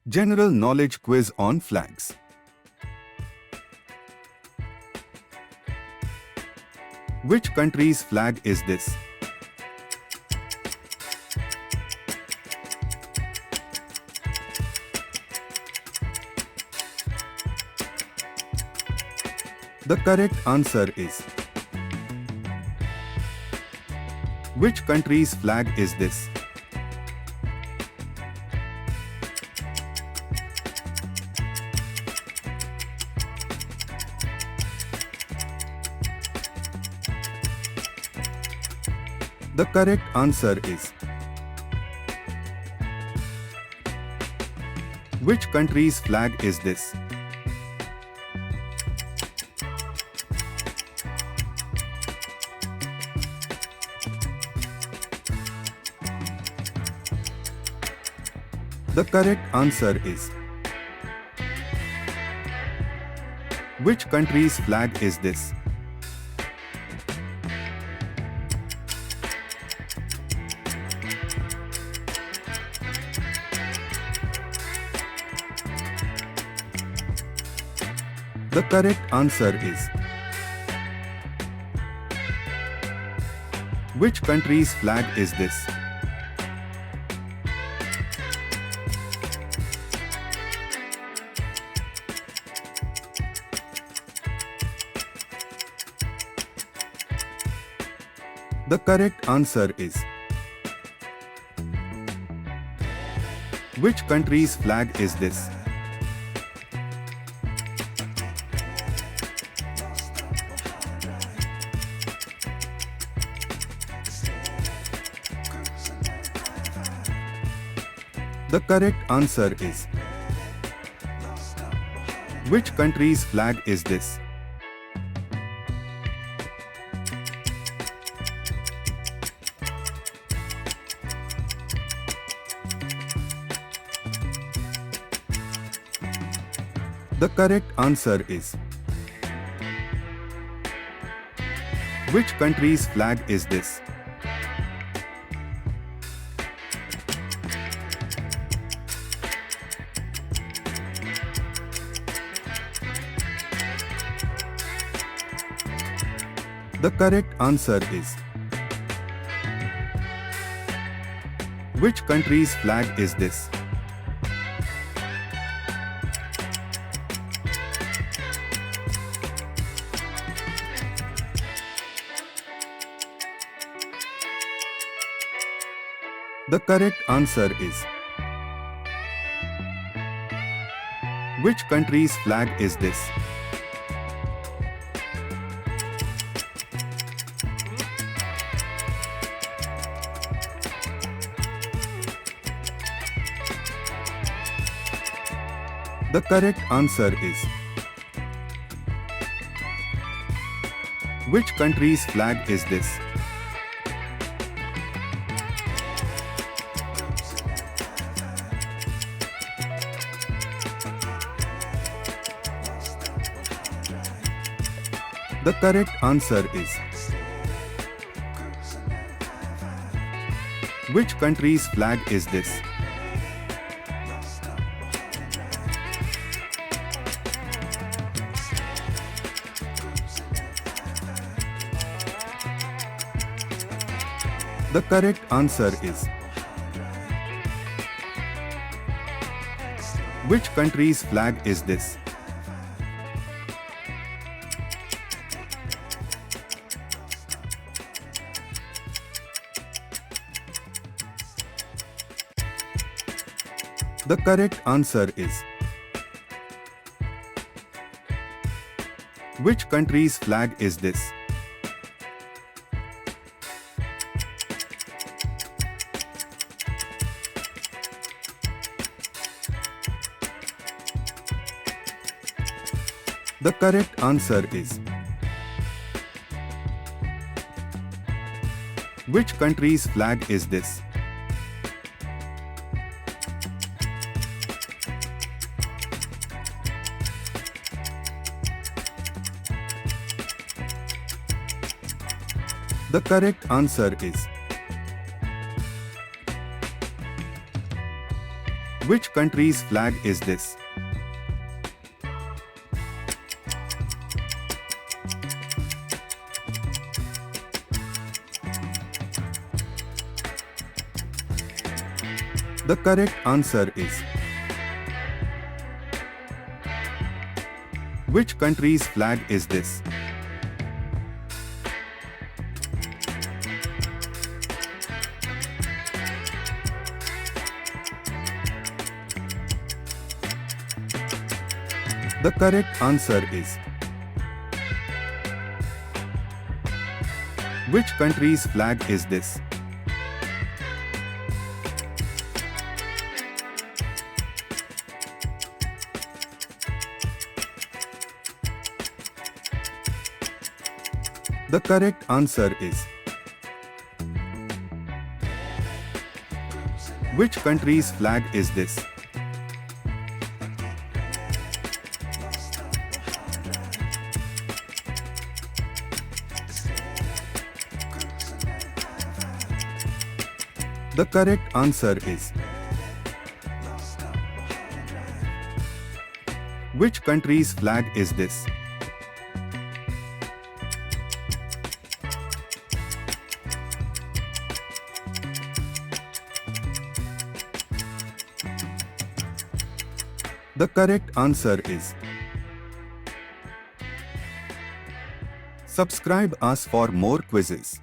General knowledge quiz on flags. Which country's flag is this? The correct answer is. Which country's flag is this? The correct answer is. Which country's flag is this? The correct answer is. Which country's flag is this? The correct answer is. Which country's flag is this? The correct answer is. Which country's flag is this? The correct answer is. Which country's flag is this? The correct answer is. Which country's flag is this? The correct answer is. Which country's flag is this? The correct answer is. Which country's flag is this? The correct answer is. Which country's flag is this? The correct answer is. Which country's flag is this? The correct answer is. Which country's flag is this? The correct answer is. Which country's flag is this? The correct answer is. Which country's flag is this? The correct answer is. Which country's flag is this? The correct answer is. Which country's flag is this? The correct answer is. Which country's flag is this? The correct answer is. Which country's flag is this? The correct answer is. Which country's flag is this? The correct answer is. Subscribe us for more quizzes.